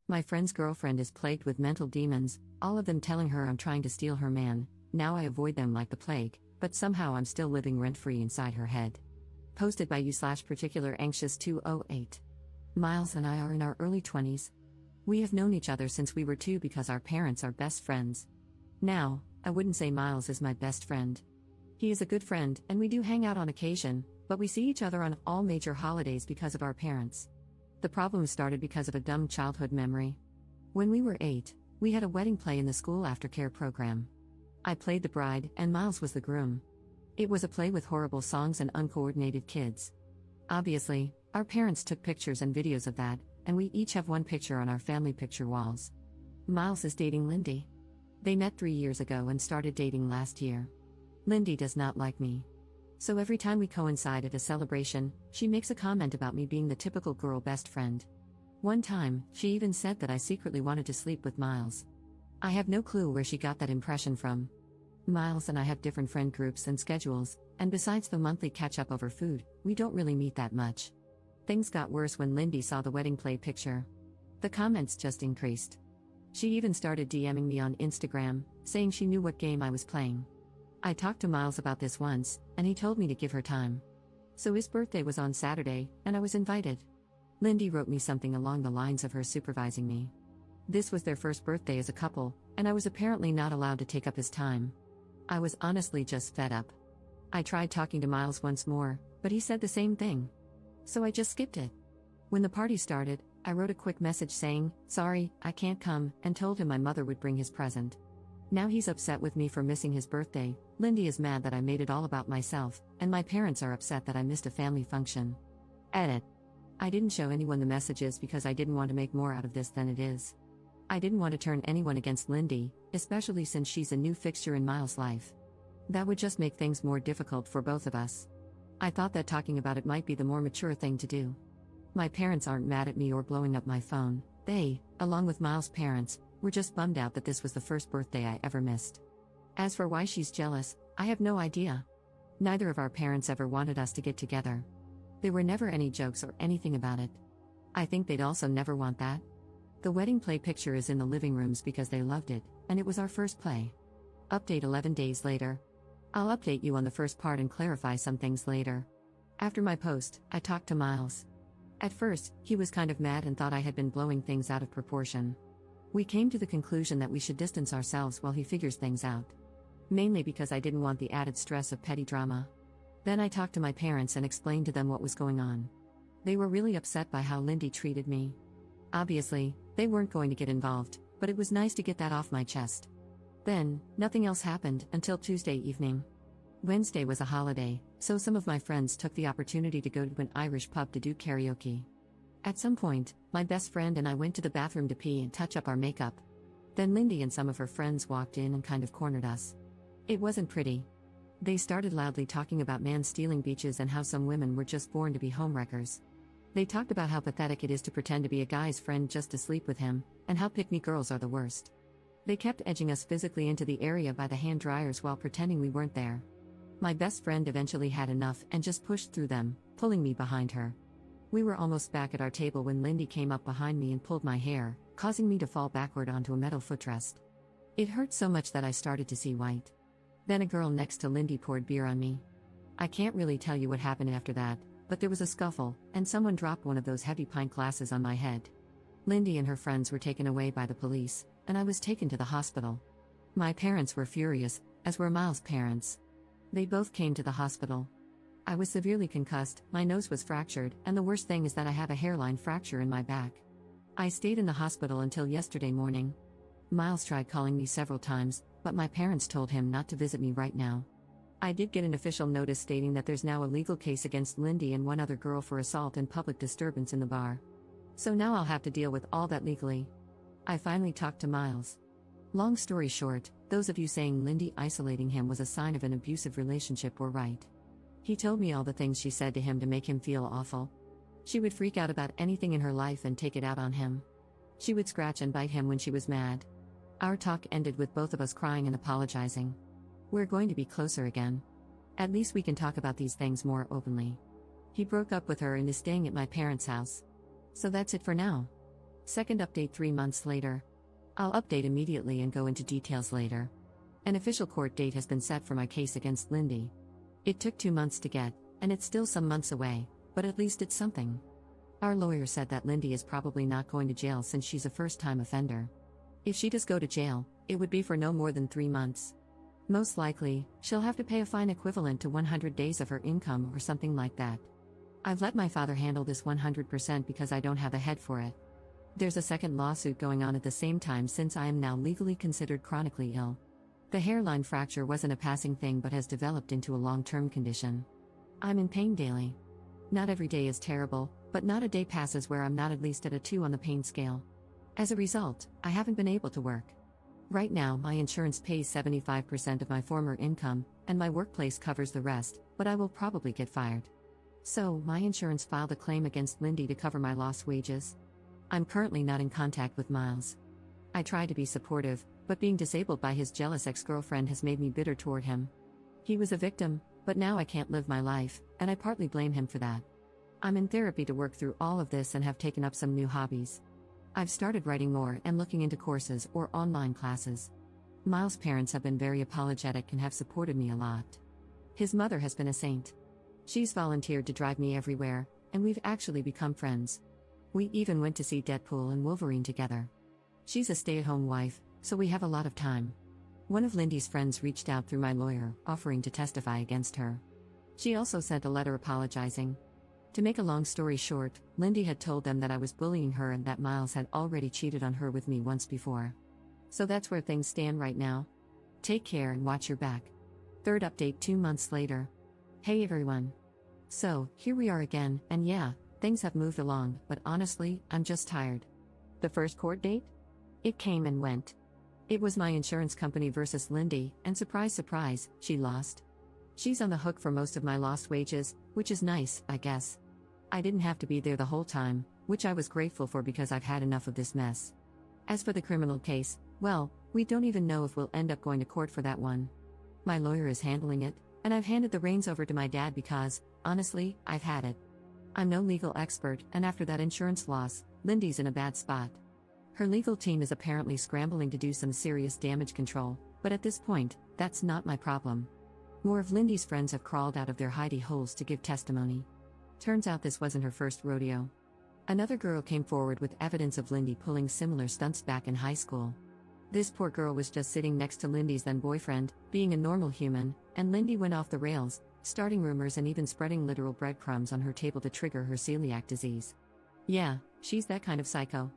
My friend's girlfriend is plagued with mental demons, all of them telling her I'm trying to steal her man. Now I avoid them like the plague, but somehow I'm still living rent-free inside her head. Posted by you/particular anxious 208. Miles and I are in our early 20s. We have known each other since we were 2 because our parents are best friends. Now, I wouldn't say Miles is my best friend. He is a good friend and we do hang out on occasion, but we see each other on all major holidays because of our parents. The problem started because of a dumb childhood memory. When we were 8, we had a wedding play in the school aftercare program. I played the bride and Miles was the groom. It was a play with horrible songs and uncoordinated kids. Obviously, our parents took pictures and videos of that, and we each have one picture on our family picture walls. Miles is dating Lindy. They met 3 years ago and started dating last year. Lindy does not like me. So every time we coincide at a celebration, she makes a comment about me being the typical girl best friend. One time, she even said that I secretly wanted to sleep with Miles. I have no clue where she got that impression from. Miles and I have different friend groups and schedules, and besides the monthly catch-up over food, we don't really meet that much. Things got worse when Lindy saw the wedding play picture. The comments just increased. She even started DMing me on Instagram, saying she knew what game I was playing. I talked to Miles about this once, and he told me to give her time. So his birthday was on Saturday, and I was invited. Lindy wrote me something along the lines of her supervising me. This was their first birthday as a couple, and I was apparently not allowed to take up his time. I was honestly just fed up. I tried talking to Miles once more, but he said the same thing. So I just skipped it. When the party started, I wrote a quick message saying, "Sorry, I can't come," and told him my mother would bring his present. Now he's upset with me for missing his birthday. Lindy is mad that I made it all about myself, and my parents are upset that I missed a family function. Edit. I didn't show anyone the messages because I didn't want to make more out of this than it is. I didn't want to turn anyone against Lindy, especially since she's a new fixture in Miles' life. That would just make things more difficult for both of us. I thought that talking about it might be the more mature thing to do. My parents aren't mad at me or blowing up my phone. They, along with Miles' parents, were just bummed out that this was the first birthday I ever missed. As for why she's jealous, I have no idea. Neither of our parents ever wanted us to get together. There were never any jokes or anything about it. I think they'd also never want that. The wedding play picture is in the living rooms because they loved it, and it was our first play. Update 11 days later. I'll update you on the first part and clarify some things later. After my post, I talked to Miles. At first, he was kind of mad and thought I had been blowing things out of proportion. We came to the conclusion that we should distance ourselves while he figures things out. Mainly because I didn't want the added stress of petty drama. Then I talked to my parents and explained to them what was going on. They were really upset by how Lindy treated me. Obviously, they weren't going to get involved, but it was nice to get that off my chest. Then, nothing else happened until Tuesday evening. Wednesday was a holiday, so some of my friends took the opportunity to go to an Irish pub to do karaoke. At some point, my best friend and I went to the bathroom to pee and touch up our makeup. Then Lindy and some of her friends walked in and kind of cornered us. It wasn't pretty. They started loudly talking about man stealing beaches and how some women were just born to be homewreckers. They talked about how pathetic it is to pretend to be a guy's friend just to sleep with him, and how pick-me girls are the worst. They kept edging us physically into the area by the hand dryers while pretending we weren't there. My best friend eventually had enough and just pushed through them, pulling me behind her. We were almost back at our table when Lindy came up behind me and pulled my hair, causing me to fall backward onto a metal footrest. It hurt so much that I started to see white. Then a girl next to Lindy poured beer on me. I can't really tell you what happened after that, but there was a scuffle, and someone dropped one of those heavy pint glasses on my head. Lindy and her friends were taken away by the police, and I was taken to the hospital. My parents were furious, as were Miles' parents. They both came to the hospital. I was severely concussed, my nose was fractured, and the worst thing is that I have a hairline fracture in my back. I stayed in the hospital until yesterday morning. Miles tried calling me several times, but my parents told him not to visit me right now. I did get an official notice stating that there's now a legal case against Lindy and one other girl for assault and public disturbance in the bar. So now I'll have to deal with all that legally. I finally talked to Miles. Long story short, those of you saying Lindy isolating him was a sign of an abusive relationship were right. He told me all the things she said to him to make him feel awful. She would freak out about anything in her life and take it out on him. She would scratch and bite him when she was mad. Our talk ended with both of us crying and apologizing. We're going to be closer again. At least we can talk about these things more openly. He broke up with her and is staying at my parents' house. So that's it for now. Second update 3 months later. I'll update immediately and go into details later. An official court date has been set for my case against Lindy. It took 2 months to get, and it's still some months away, but at least it's something. Our lawyer said that Lindy is probably not going to jail since she's a first-time offender. If she does go to jail, it would be for no more than 3 months. Most likely, she'll have to pay a fine equivalent to 100 days of her income or something like that. I've let my father handle this 100% because I don't have a head for it. There's a second lawsuit going on at the same time since I am now legally considered chronically ill. The hairline fracture wasn't a passing thing but has developed into a long-term condition. I'm in pain daily. Not every day is terrible, but not a day passes where I'm not at least at a 2 on the pain scale. As a result, I haven't been able to work. Right now, my insurance pays 75% of my former income, and my workplace covers the rest, but I will probably get fired. So, my insurance filed a claim against Lindy to cover my lost wages. I'm currently not in contact with Miles. I try to be supportive, but being disabled by his jealous ex-girlfriend has made me bitter toward him. He was a victim, but now I can't live my life, and I partly blame him for that. I'm in therapy to work through all of this and have taken up some new hobbies. I've started writing more and looking into courses or online classes. Miles' parents have been very apologetic and have supported me a lot. His mother has been a saint. She's volunteered to drive me everywhere, and we've actually become friends. We even went to see Deadpool and Wolverine together. She's a stay-at-home wife, so we have a lot of time. One of Lindy's friends reached out through my lawyer, offering to testify against her. She also sent a letter apologizing. To make a long story short, Lindy had told them that I was bullying her and that Miles had already cheated on her with me once before. So that's where things stand right now. Take care and watch your back. Third update 2 months later. Hey everyone. So, here we are again, and yeah, things have moved along, but honestly, I'm just tired. The first court date? It came and went. It was my insurance company versus Lindy, and surprise surprise, she lost. She's on the hook for most of my lost wages, which is nice, I guess. I didn't have to be there the whole time, which I was grateful for because I've had enough of this mess. As for the criminal case, well, we don't even know if we'll end up going to court for that one. My lawyer is handling it, and I've handed the reins over to my dad because, honestly, I've had it. I'm no legal expert, and after that insurance loss, Lindy's in a bad spot. Her legal team is apparently scrambling to do some serious damage control, but at this point, that's not my problem. More of Lindy's friends have crawled out of their hidey holes to give testimony. Turns out this wasn't her first rodeo. Another girl came forward with evidence of Lindy pulling similar stunts back in high school. This poor girl was just sitting next to Lindy's then boyfriend, being a normal human, and Lindy went off the rails, starting rumors and even spreading literal breadcrumbs on her table to trigger her celiac disease. Yeah, she's that kind of psycho.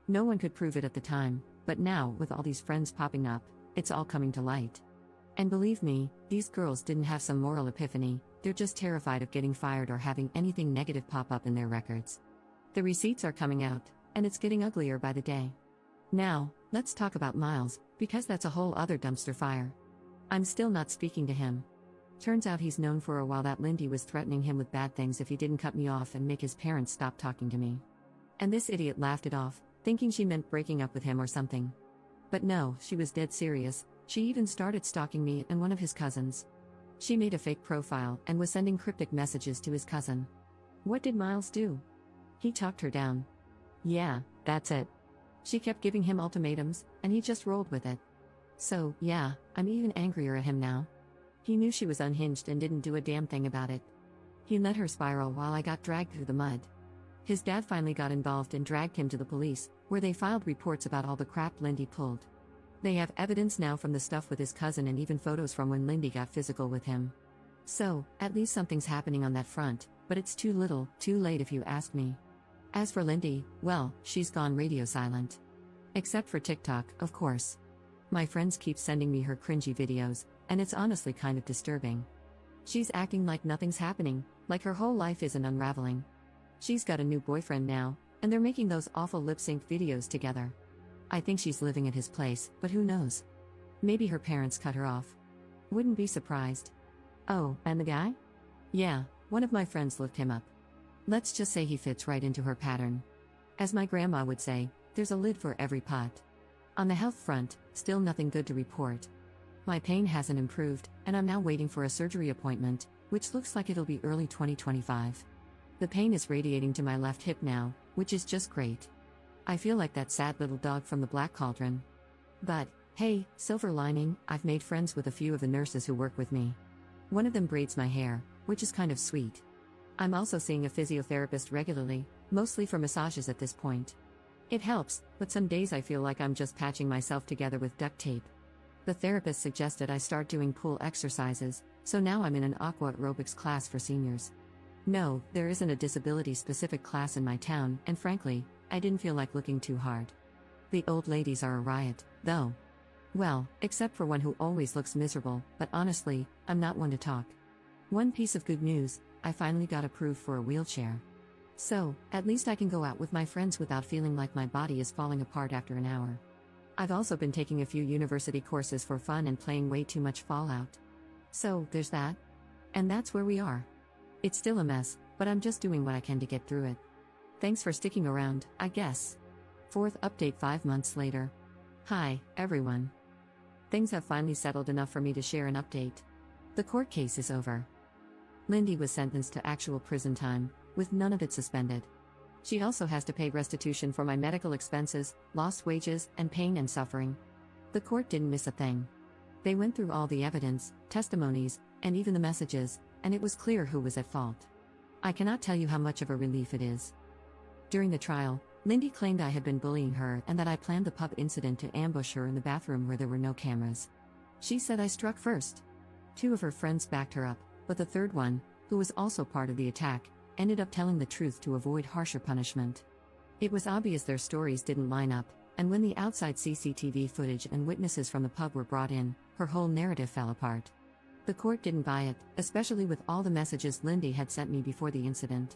No one could prove it at the time, but now, with all these friends popping up, it's all coming to light. And believe me, these girls didn't have some moral epiphany, they're just terrified of getting fired or having anything negative pop up in their records. The receipts are coming out, and it's getting uglier by the day. Now, let's talk about Miles, because that's a whole other dumpster fire. I'm still not speaking to him. Turns out he's known for a while that Lindy was threatening him with bad things if he didn't cut me off and make his parents stop talking to me. And this idiot laughed it off, thinking she meant breaking up with him or something. But no, she was dead serious. She even started stalking me and one of his cousins. She made a fake profile and was sending cryptic messages to his cousin. What did Miles do? He talked her down. Yeah, that's it. She kept giving him ultimatums, and he just rolled with it. So, yeah, I'm even angrier at him now. He knew she was unhinged and didn't do a damn thing about it. He let her spiral while I got dragged through the mud. His dad finally got involved and dragged him to the police, where they filed reports about all the crap Lindy pulled. They have evidence now from the stuff with his cousin and even photos from when Lindy got physical with him. So, at least something's happening on that front, but it's too little, too late if you ask me. As for Lindy, well, she's gone radio silent. Except for TikTok, of course. My friends keep sending me her cringy videos, and it's honestly kind of disturbing. She's acting like nothing's happening, like her whole life isn't unraveling. She's got a new boyfriend now, and they're making those awful lip-sync videos together. I think she's living at his place, but who knows? Maybe her parents cut her off. Wouldn't be surprised. Oh, and the guy? Yeah, one of my friends looked him up. Let's just say he fits right into her pattern. As my grandma would say, there's a lid for every pot. On the health front, still nothing good to report. My pain hasn't improved, and I'm now waiting for a surgery appointment, which looks like it'll be early 2025. The pain is radiating to my left hip now, which is just great. I feel like that sad little dog from the Black Cauldron. But, hey, silver lining, I've made friends with a few of the nurses who work with me. One of them braids my hair, which is kind of sweet. I'm also seeing a physiotherapist regularly, mostly for massages at this point. It helps, but some days I feel like I'm just patching myself together with duct tape. The therapist suggested I start doing pool exercises, so now I'm in an aqua aerobics class for seniors. No, there isn't a disability-specific class in my town, and frankly, I didn't feel like looking too hard. The old ladies are a riot, though. Well, except for one who always looks miserable, but honestly, I'm not one to talk. One piece of good news, I finally got approved for a wheelchair. So, at least I can go out with my friends without feeling like my body is falling apart after an hour. I've also been taking a few university courses for fun and playing way too much Fallout. So, there's that. And that's where we are. It's still a mess, but I'm just doing what I can to get through it. Thanks for sticking around, I guess. Fourth update 5 months later. Hi, everyone. Things have finally settled enough for me to share an update. The court case is over. Lindy was sentenced to actual prison time, with none of it suspended. She also has to pay restitution for my medical expenses, lost wages, and pain and suffering. The court didn't miss a thing. They went through all the evidence, testimonies, and even the messages, and it was clear who was at fault. I cannot tell you how much of a relief it is. During the trial, Lindy claimed I had been bullying her and that I planned the pub incident to ambush her in the bathroom where there were no cameras. She said I struck first. 2 of her friends backed her up, but the third one, who was also part of the attack, ended up telling the truth to avoid harsher punishment. It was obvious their stories didn't line up, and when the outside CCTV footage and witnesses from the pub were brought in, her whole narrative fell apart. The court didn't buy it, especially with all the messages Lindy had sent me before the incident.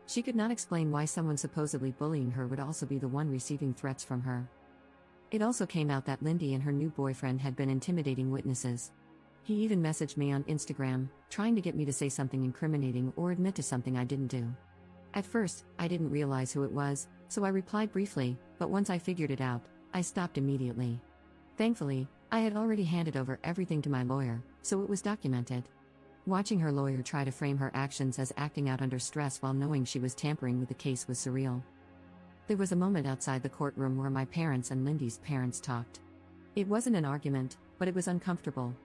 She could not explain why someone supposedly bullying her would also be the one receiving threats from her. It also came out that Lindy and her new boyfriend had been intimidating witnesses. He even messaged me on Instagram, trying to get me to say something incriminating or admit to something I didn't do. At first, I didn't realize who it was, so I replied briefly, but once I figured it out, I stopped immediately. Thankfully, I had already handed over everything to my lawyer, so it was documented. Watching her lawyer try to frame her actions as acting out under stress while knowing she was tampering with the case was surreal. There was a moment outside the courtroom where my parents and Lindy's parents talked. It wasn't an argument, but it was uncomfortable.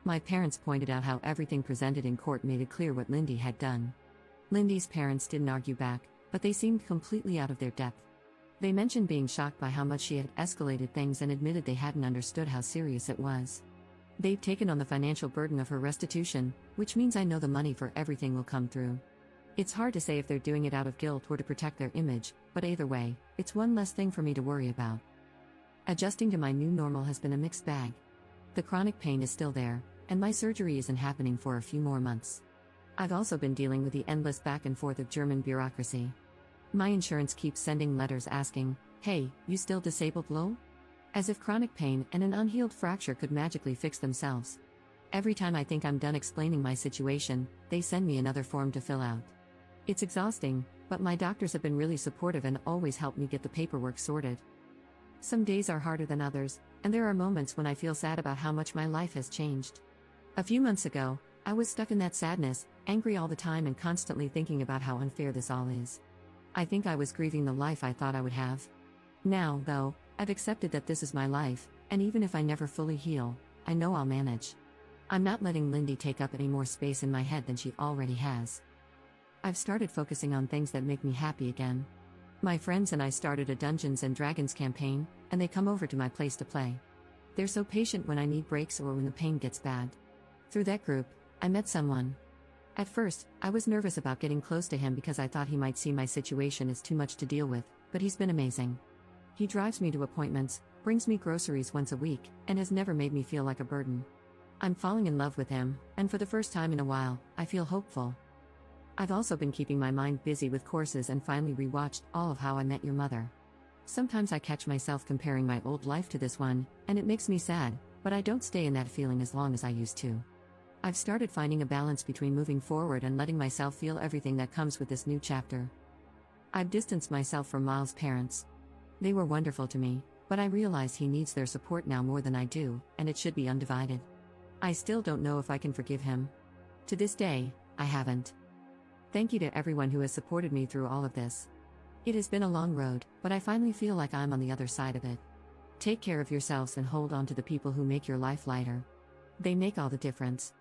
My parents pointed out how everything presented in court made it clear what Lindy had done. Lindy's parents didn't argue back, but they seemed completely out of their depth. They mentioned being shocked by how much she had escalated things and admitted they hadn't understood how serious it was. They've taken on the financial burden of her restitution, which means I know the money for everything will come through. It's hard to say if they're doing it out of guilt or to protect their image, but either way, it's one less thing for me to worry about. Adjusting to my new normal has been a mixed bag. The chronic pain is still there, and my surgery isn't happening for a few more months. I've also been dealing with the endless back and forth of German bureaucracy. My insurance keeps sending letters asking, "Hey, you still disabled, lol?" As if chronic pain and an unhealed fracture could magically fix themselves. Every time I think I'm done explaining my situation, they send me another form to fill out. It's exhausting, but my doctors have been really supportive and always help me get the paperwork sorted. Some days are harder than others, and there are moments when I feel sad about how much my life has changed. A few months ago, I was stuck in that sadness, angry all the time and constantly thinking about how unfair this all is. I think I was grieving the life I thought I would have. Now, though, I've accepted that this is my life, and even if I never fully heal, I know I'll manage. I'm not letting Lindy take up any more space in my head than she already has. I've started focusing on things that make me happy again. My friends and I started a Dungeons & Dragons campaign, and they come over to my place to play. They're so patient when I need breaks or when the pain gets bad. Through that group, I met someone. At first, I was nervous about getting close to him because I thought he might see my situation as too much to deal with, but he's been amazing. He drives me to appointments, brings me groceries once a week, and has never made me feel like a burden. I'm falling in love with him, and for the first time in a while, I feel hopeful. I've also been keeping my mind busy with courses and finally rewatched all of How I Met Your Mother. Sometimes I catch myself comparing my old life to this one, and it makes me sad, but I don't stay in that feeling as long as I used to. I've started finding a balance between moving forward and letting myself feel everything that comes with this new chapter. I've distanced myself from Miles' parents. They were wonderful to me, but I realize he needs their support now more than I do, and it should be undivided. I still don't know if I can forgive him. To this day, I haven't. Thank you to everyone who has supported me through all of this. It has been a long road, but I finally feel like I'm on the other side of it. Take care of yourselves and hold on to the people who make your life lighter. They make all the difference.